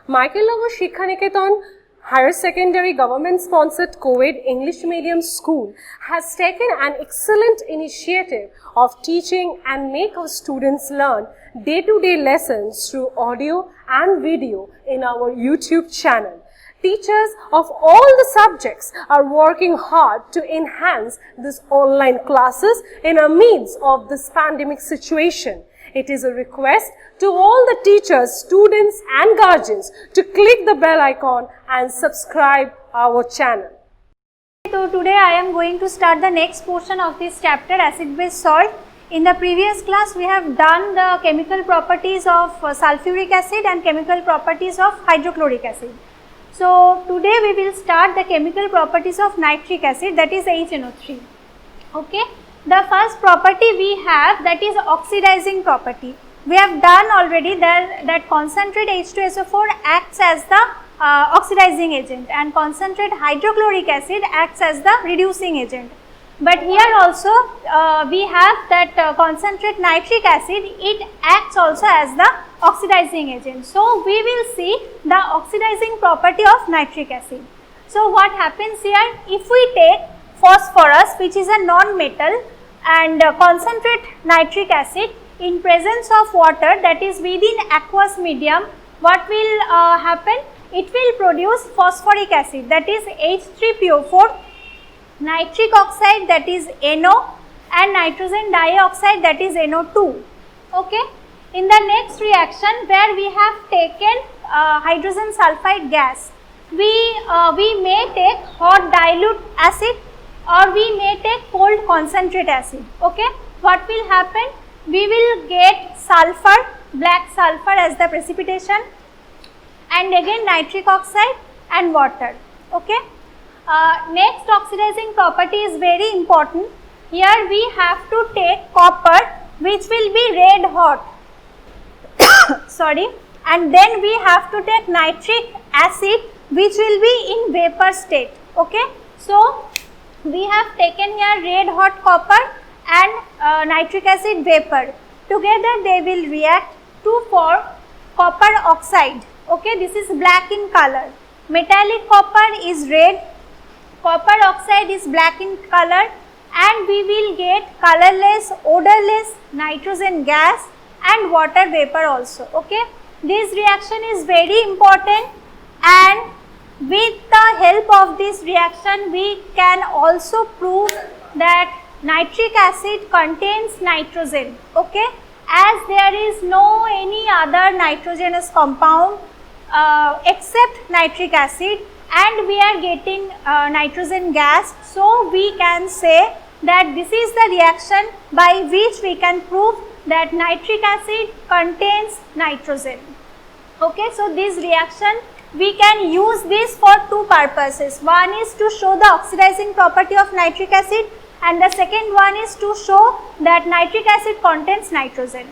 Michael Shikha Niketan Higher Secondary Government Sponsored Co-ed English Medium School has taken an excellent initiative of teaching and make our students learn day-to-day lessons through audio and video in our YouTube channel. Teachers of all the subjects are working hard to enhance these online classes in the midst of this pandemic situation. It is a request to all the teachers, students and guardians to click the bell icon and subscribe our channel. So today I am going to start the next portion of this chapter, acid-base salt. In the previous class we have done the chemical properties of sulfuric acid and chemical properties of hydrochloric acid. So today we will start the chemical properties of nitric acid, that is HNO3. Okay. The first property we have, that is oxidizing property. We have done already that concentrate H2SO4 acts as the oxidizing agent and concentrate hydrochloric acid acts as the reducing agent. But here also we have that concentrate nitric acid, it acts also as the oxidizing agent. So we will see the oxidizing property of nitric acid. So what happens here, if we take phosphorus, which is a non-metal, and concentrate nitric acid in presence of water, that is within aqueous medium, what will happen? It will produce phosphoric acid, that is H3PO4, nitric oxide, that is NO, and nitrogen dioxide, that is NO2. Okay. In the next reaction, where we have taken hydrogen sulfide gas, we may take hot dilute acid or we may take cold concentrate acid. Okay. What will happen? We will get sulfur, black sulfur as the precipitation, and again nitric oxide and water. Okay. Next oxidizing property is very important. Here we have to take copper, which will be red hot. Sorry. And then we have to take nitric acid, which will be in vapor state. Okay. So we have taken here red hot copper and nitric acid vapor. Together they will react to form copper oxide. Okay, this is black in color. Metallic copper is red, copper oxide is black in color, and we will get colorless, odorless nitrogen gas and water vapor also. Okay, this reaction is very important, and with the help of this reaction we can also prove that nitric acid contains nitrogen. Okay, as there is no any other nitrogenous compound except nitric acid, and we are getting nitrogen gas, so we can say that this is the reaction by which we can prove that nitric acid contains nitrogen. Okay, so this reaction we can use this for two purposes. One is to show the oxidizing property of nitric acid, and the second one is to show that nitric acid contains nitrogen.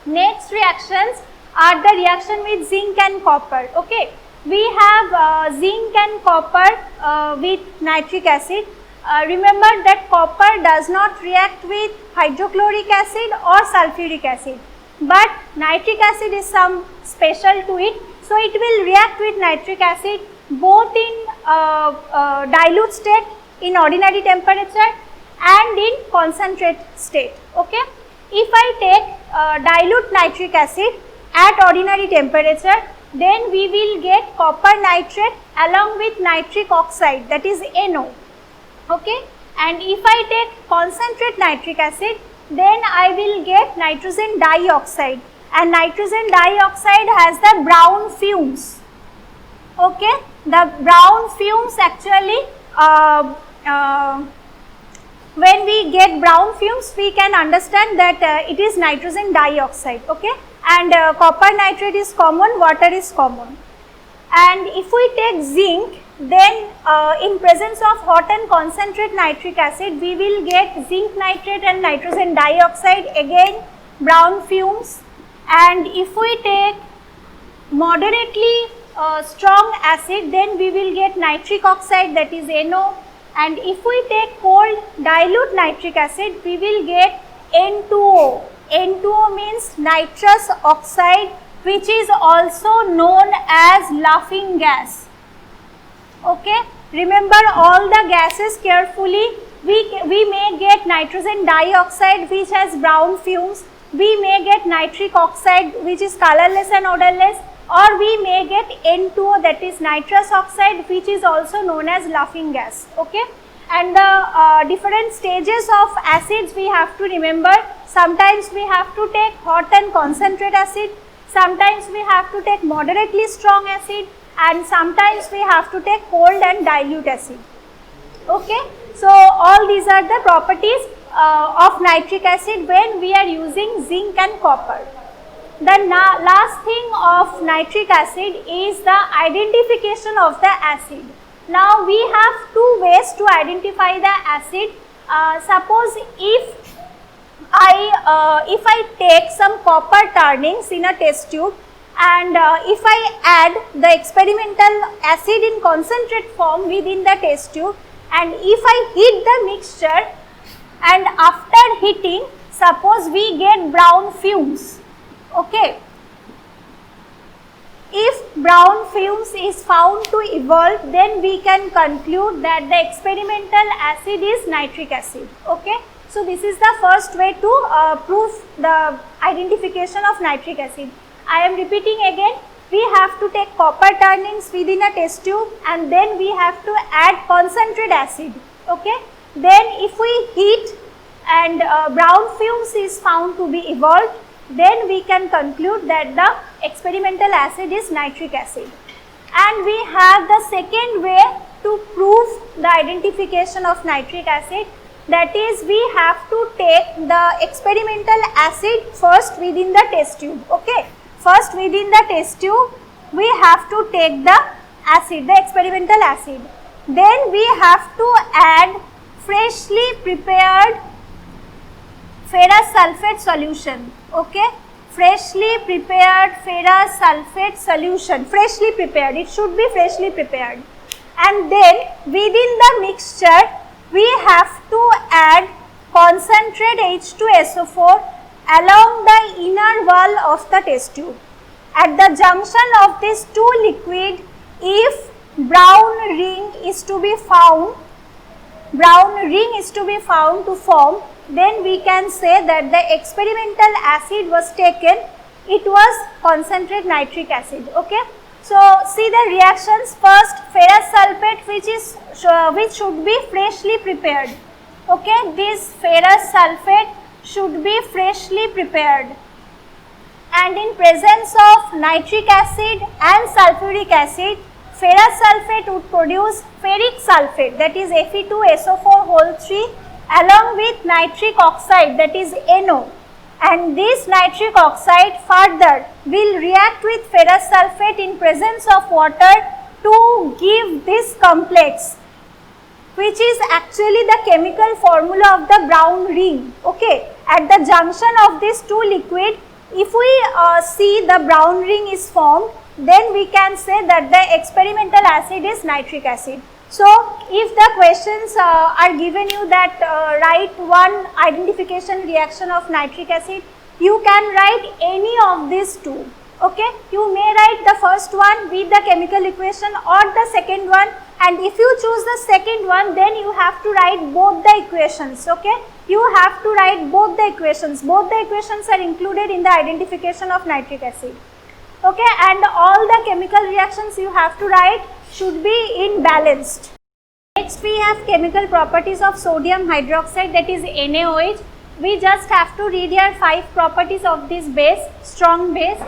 Next reactions are the reaction with zinc and copper. Okay, we have zinc and copper with nitric acid. Remember that copper does not react with hydrochloric acid or sulfuric acid, but nitric acid is some special to it. So it will react with nitric acid both in dilute state in ordinary temperature and in concentrate state. Okay. If I take dilute nitric acid at ordinary temperature, then we will get copper nitrate along with nitric oxide, that is NO. Okay. And if I take concentrate nitric acid, then I will get nitrogen dioxide, and nitrogen dioxide has the brown fumes. Okay, the brown fumes actually, when we get brown fumes, we can understand that it is nitrogen dioxide. Okay, and copper nitrate is common, water is common. And if we take zinc, then in presence of hot and concentrate nitric acid, we will get zinc nitrate and nitrogen dioxide, again brown fumes. And if we take moderately strong acid, then we will get nitric oxide, that is NO. And if we take cold dilute nitric acid, we will get N2O. N2O means nitrous oxide which is also known as laughing gas. Okay, remember all the gases carefully. We may get nitrogen dioxide which has brown fumes, we may get nitric oxide which is colorless and odorless, or we may get N2O, that is nitrous oxide, which is also known as laughing gas. Okay, and the different stages of acids we have to remember. Sometimes we have to take hot and concentrate acid, sometimes we have to take moderately strong acid, and sometimes we have to take cold and dilute acid. Okay, so all these are the properties of nitric acid when we are using zinc and copper. The last thing of nitric acid is the identification of the acid. Now we have two ways to identify the acid. Suppose if I take some copper turnings in a test tube, and if I add the experimental acid in concentrate form within the test tube, and if I heat the mixture, and after heating, suppose we get brown fumes. Okay, if brown fumes is found to evolve, then we can conclude that the experimental acid is nitric acid. Okay, so this is the first way to prove the identification of nitric acid. I am repeating again, we have to take copper turnings within a test tube, and then we have to add concentrate acid. Okay, then if we heat and brown fumes is found to be evolved, then we can conclude that the experimental acid is nitric acid. And we have the second way to prove the identification of nitric acid, that is, we have to take the experimental acid first within the test tube. Okay, first within the test tube we have to take the acid, the experimental acid. Then we have to add freshly prepared ferrous sulfate solution. Okay, freshly prepared ferrous sulfate solution, freshly prepared, it should be freshly prepared. And then within the mixture we have to add concentrate H2SO4 along the inner wall of the test tube. At the junction of these two liquid, if brown ring is to be found to form, then we can say that the experimental acid was taken, it was concentrate nitric acid. Okay, so see the reactions. First, ferrous sulfate which should be freshly prepared. Okay, this ferrous sulfate should be freshly prepared, and in presence of nitric acid and sulfuric acid, ferrous sulfate would produce ferric sulfate, that is Fe2SO4 along with nitric oxide, that is NO, and this nitric oxide further will react with ferrous sulfate in presence of water to give this complex, which is actually the chemical formula of the brown ring. Okay, at the junction of these two liquid, if we see the brown ring is formed, then we can say that the experimental acid is nitric acid. So if the questions are given you that write one identification reaction of nitric acid, you can write any of these two. Okay, you may write the first one with the chemical equation or the second one, and if you choose the second one, then you have to write both the equations. Okay, you have to write both the equations. Both the equations are included in the identification of nitric acid. Okay, and all the chemical reactions you have to write should be in balanced. Next we have chemical properties of sodium hydroxide, that is NaOH. We just have to read here 5 properties of this base, strong base.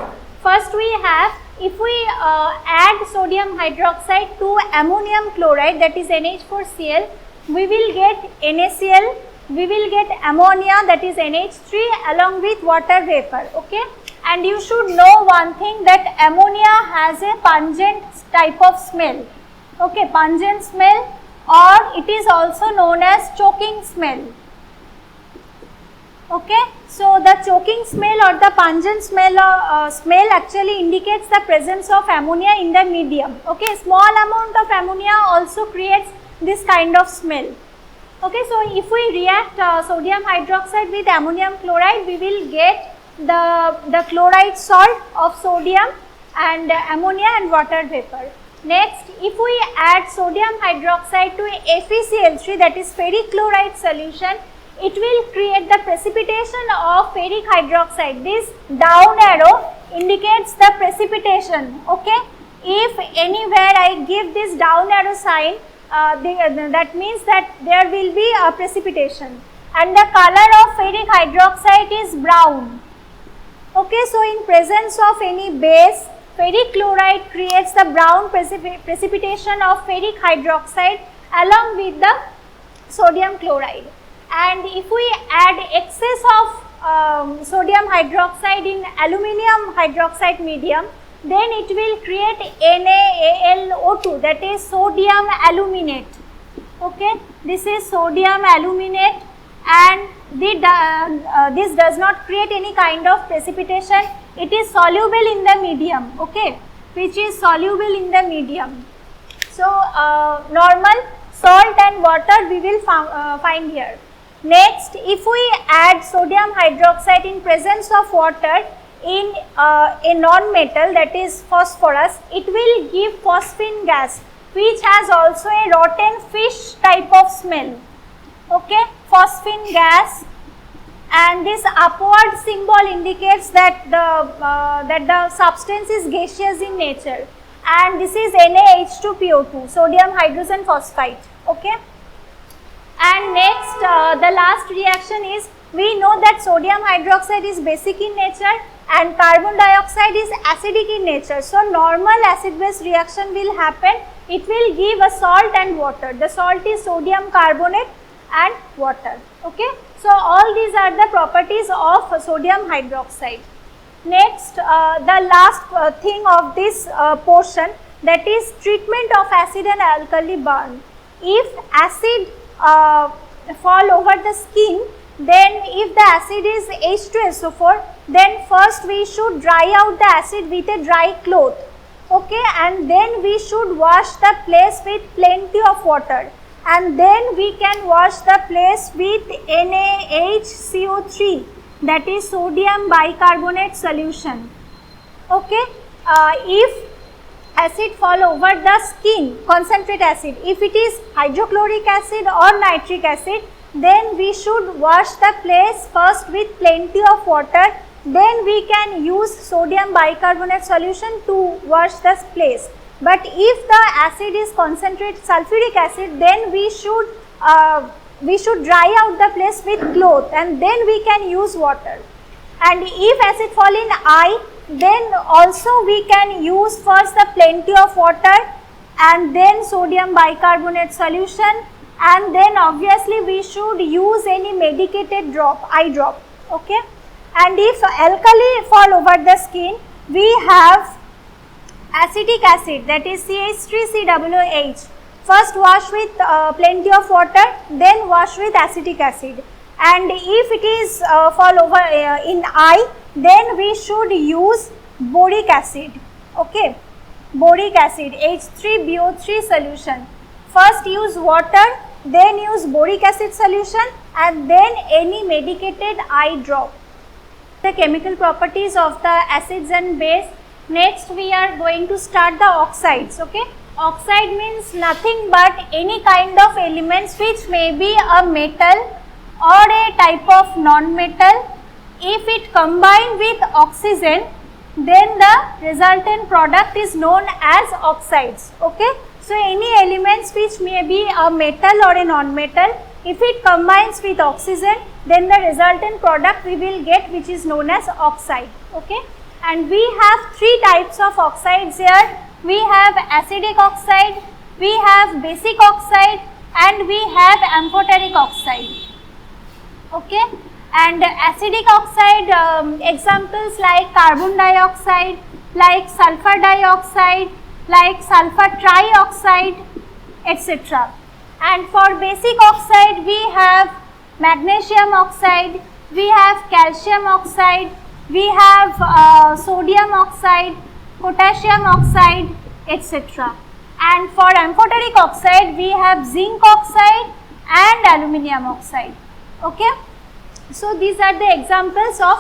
First we have, if we add sodium hydroxide to ammonium chloride, that is NH4Cl, we will get NaCl, we will get ammonia, that is NH3, along with water vapor. Okay, and you should know one thing, that ammonia has a pungent type of smell. Okay, pungent smell, or it is also known as choking smell. Okay, so the choking smell or the pungent smell actually indicates the presence of ammonia in the medium. Okay, small amount of ammonia also creates this kind of smell. Okay, so if we react sodium hydroxide with ammonium chloride, we will get the chloride salt of sodium and ammonia and water vapor. Next, if we add sodium hydroxide to FeCl3, that is ferric chloride solution, it will create the precipitation of ferric hydroxide. This down arrow indicates the precipitation. Okay, if anywhere I give this down arrow sign, that means that there will be a precipitation, and the color of ferric hydroxide is brown. Okay, so in presence of any base, ferric chloride creates the brown precipitation of ferric hydroxide along with the sodium chloride. And if we add excess of sodium hydroxide in aluminium hydroxide medium, then it will create NaAlO2, that is sodium aluminate. Okay, this is sodium aluminate, and this does not create any kind of precipitation. It is soluble in the medium, okay, which is soluble in the medium. So, normal salt and water we will find here. Next, if we add sodium hydroxide in presence of water in a non-metal, that is phosphorus, it will give phosphine gas, which has also a rotten fish type of smell. Okay, phosphine gas, and this upward symbol indicates that the substance is gaseous in nature, and this is NaH2PO2, sodium hydrogen phosphide. Okay, and next the last reaction is, we know that sodium hydroxide is basic in nature and carbon dioxide is acidic in nature. So, normal acid base reaction will happen, it will give a salt and water. The salt is sodium carbonate and water. Okay, so all these are the properties of sodium hydroxide. Next, the last thing of this portion, that is treatment of acid and alkali burn. If acid fall over the skin, then if the acid is H2SO4, then first we should dry out the acid with a dry cloth. Okay, and then we should wash the place with plenty of water, and then we can wash the place with NaHCO3, that is sodium bicarbonate solution. Okay, if acid fall over the skin, concentrate acid, if it is hydrochloric acid or nitric acid, then we should wash the place first with plenty of water, then we can use sodium bicarbonate solution to wash the place. But if the acid is concentrate sulfuric acid, then we should dry out the place with cloth, and then we can use water. And if acid fall in eye, then also we can use first the plenty of water and then sodium bicarbonate solution, and then obviously we should use any medicated drop, eye drop. Okay, and if alkali fall over the skin, we have acetic acid, that is CH3COOH. First wash with plenty of water, then wash with acetic acid. And if it is fall over in eye, then we should use boric acid. Okay, boric acid, H3BO3 solution. First use water, then use boric acid solution, and then any medicated eye drop. The chemical properties of the acids and base. Next we are going to start the oxides. Okay, oxide means nothing but any kind of elements which may be a metal or a type of non-metal. If it combine with oxygen, then the resultant product is known as oxides. Okay, so any elements which may be a metal or a non-metal, if it combines with oxygen, then the resultant product we will get, which is known as oxide. Okay, and we have three types of oxides here. We have acidic oxide, we have basic oxide, and we have amphoteric oxide. Okay, and acidic oxide examples like carbon dioxide, like sulfur dioxide, like sulfur trioxide, etc. And for basic oxide, we have magnesium oxide, we have calcium oxide, we have sodium oxide, potassium oxide, etc. And for amphoteric oxide, we have zinc oxide and aluminium oxide. Okay, so these are the examples of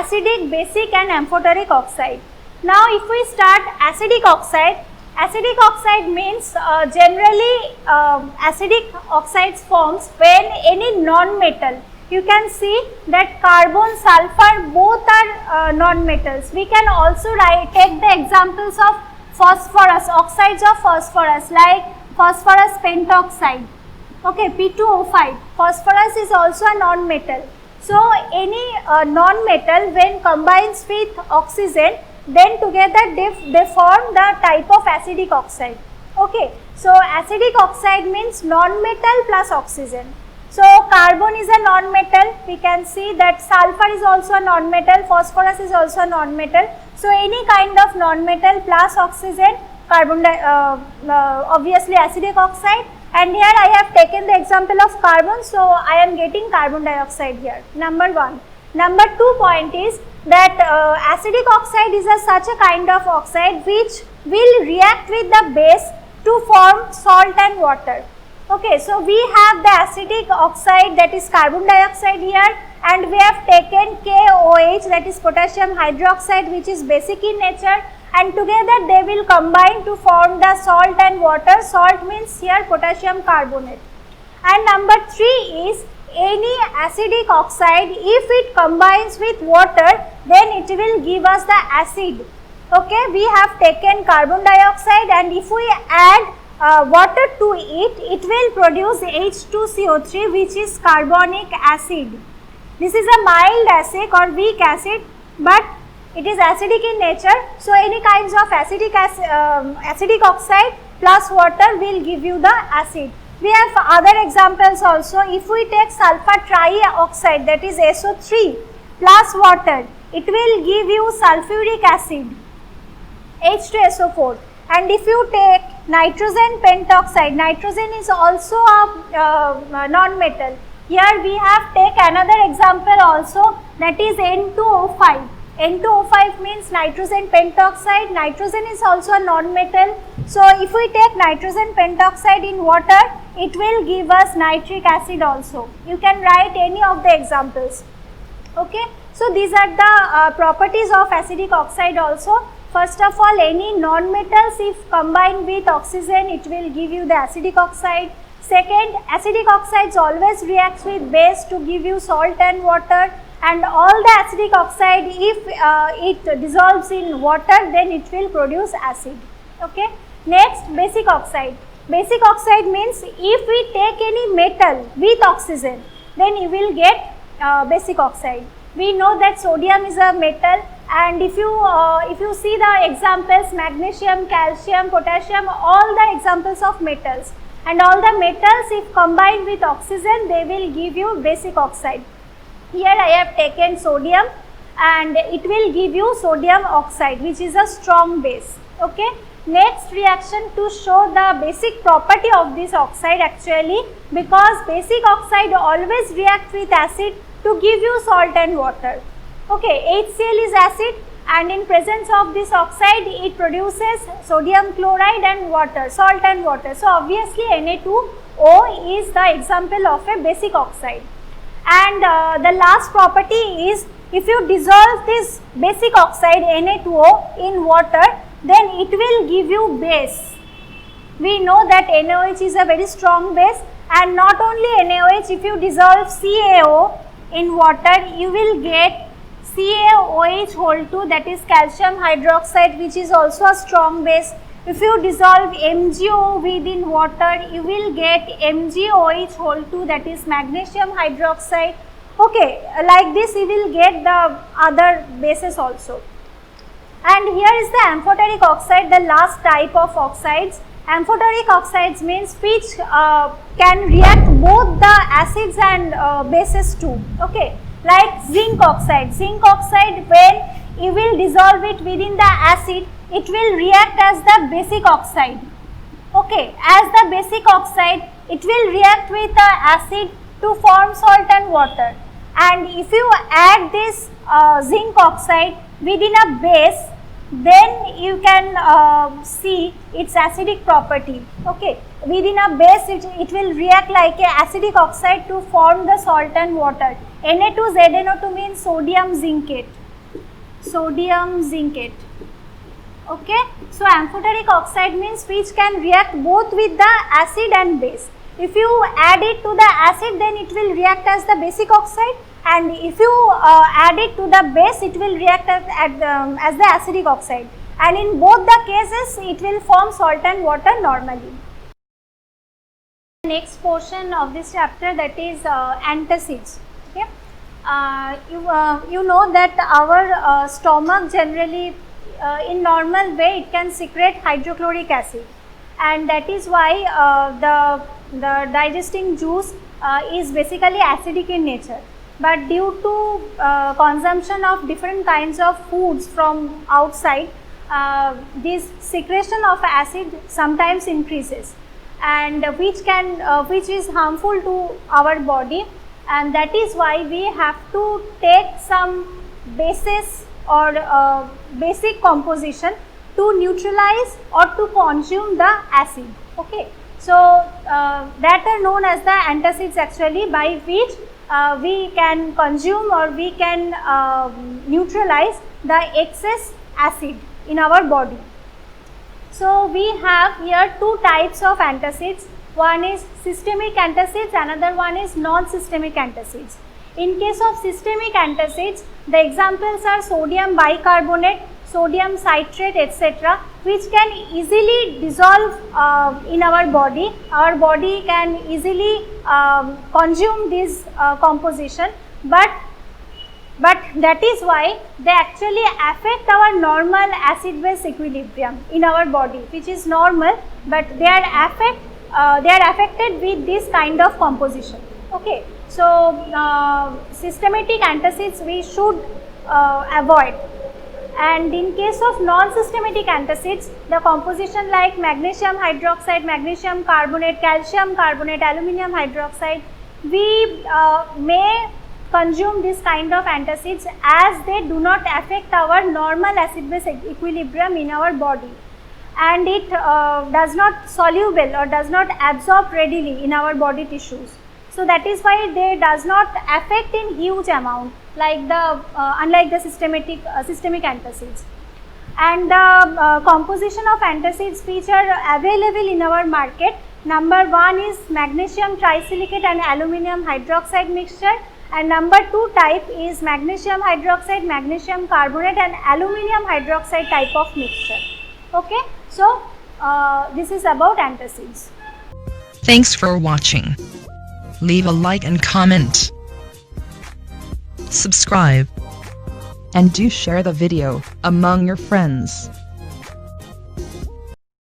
acidic, basic and amphoteric oxide. Now if we start acidic oxide means generally acidic oxides forms when any non-metal, you can see that carbon, sulfur both are non-metals. We can also take the examples of phosphorus, oxides of phosphorus like phosphorus pentoxide, okay, P2O5. Phosphorus is also a non-metal. So any non-metal when combines with oxygen, then together they form the type of acidic oxide. Okay, so acidic oxide means non-metal plus oxygen. So carbon is a non-metal, we can see that sulfur is also a non-metal, phosphorus is also a non-metal. So any kind of non-metal plus oxygen, obviously acidic oxide. And here I have taken the example of carbon, so I am getting carbon dioxide here, number 1. Number 2 point is that acidic oxide is such a kind of oxide which will react with the base to form salt and water. Okay, so we have the acidic oxide, that is carbon dioxide here, and we have taken KOH, that is potassium hydroxide, which is basic in nature, and together they will combine to form the salt and water. Salt means here potassium carbonate. And number 3 is any acidic oxide, if it combines with water, then it will give us the acid. Okay, we have taken carbon dioxide, and if we add water to it, it will produce H2CO3, which is carbonic acid. This is a mild acid or weak acid, but it is acidic in nature. So any kinds of acidic oxide plus water will give you the acid. We have other examples also. If we take sulfur trioxide, that is SO3 plus water, it will give you sulfuric acid, H2SO4. And if you take nitrogen pentoxide, nitrogen is also a non-metal. Here we have take another example also, that is N2O5. N2O5 means nitrogen pentoxide. Nitrogen is also a non-metal. So if we take nitrogen pentoxide in water, it will give us nitric acid also. You can write any of the examples. Okay, so these are the properties of acidic oxide also. First of all, any non-metals if combined with oxygen, it will give you the acidic oxide. Second, acidic oxides always reacts with base to give you salt and water, and all the acidic oxide, if it dissolves in water, then it will produce acid. Okay. Next, basic oxide. Basic oxide means if we take any metal with oxygen, then you will get basic oxide. We know that sodium is a metal, and if you see the examples, magnesium, calcium, potassium, all the examples of metals, and all the metals if combined with oxygen, they will give you basic oxide. Here I have taken sodium, and it will give you sodium oxide, which is a strong base. Okay. Next reaction to show the basic property of this oxide actually, because basic oxide always reacts with acid to give you salt and water. Okay, HCl is acid, and in presence of this oxide it produces sodium chloride and water, salt and water. So obviously Na2O is the example of a basic oxide. And the last property is, if you dissolve this basic oxide Na2O in water, then it will give you base. We know that NaOH is a very strong base, and not only NaOH, if you dissolve CaO in water, you will get CaOH whole 2, that is calcium hydroxide, which is also a strong base. If you dissolve MgO within water, you will get MgOH whole 2, that is magnesium hydroxide. Okay, like this you will get the other bases also. And here is the amphoteric oxide, the last type of oxides. Amphoteric oxides means which can react both the acids and bases too. Okay, like zinc oxide. Zinc oxide, when you will dissolve it within the acid, it will react as the basic oxide. Okay, as the basic oxide, it will react with the acid to form salt and water. And if you add this zinc oxide within a base, then you can see its acidic property. Okay, within a base it will react like a acidic oxide to form the salt and water. Na2ZNO2 means sodium zincate. sodium zincate. Okay, so amphoteric oxide means which can react both with the acid and base. If you add it to the acid, then it will react as the basic oxide, and if you add it to the base, it will react as the acidic oxide, and in both the cases it will form salt and water normally. Next portion of this chapter, that is antacids. Okay, you know that our stomach generally in normal way it can secrete hydrochloric acid, and that is why the digesting juice is basically acidic in nature. But due to consumption of different kinds of foods from outside, this secretion of acid sometimes increases, and which is harmful to our body, and that is why we have to take some bases or basic composition to neutralize or to consume the acid. Okay, so that are known as the antacids actually, by which we can consume or we can neutralize the excess acid in our body. So we have here two types of antacids. One is systemic antacids, another one is non-systemic antacids. In case of systemic antacids, the examples are sodium bicarbonate, sodium citrate, etc., which can easily dissolve in our body. Our body can easily consume this composition, but that is why they actually affect our normal acid base equilibrium in our body, which is normal, but they are affected with this kind of composition. Okay, so systematic antacids we should avoid. And in case of non-systematic antacids, the composition like magnesium hydroxide, magnesium carbonate, calcium carbonate, aluminum hydroxide, we may consume this kind of antacids as they do not affect our normal acid base equilibrium in our body, and it does not soluble or does not absorb readily in our body tissues. So that is why they does not affect in huge amount like the unlike the systemic antacids. And the composition of antacids which are available in our market, number one is magnesium trisilicate and aluminum hydroxide mixture, and number two type is magnesium hydroxide, magnesium carbonate and aluminum hydroxide type of mixture. Okay, so this is about antacids. Thanks for watching. Leave a like and comment. Subscribe. And do share the video among your friends.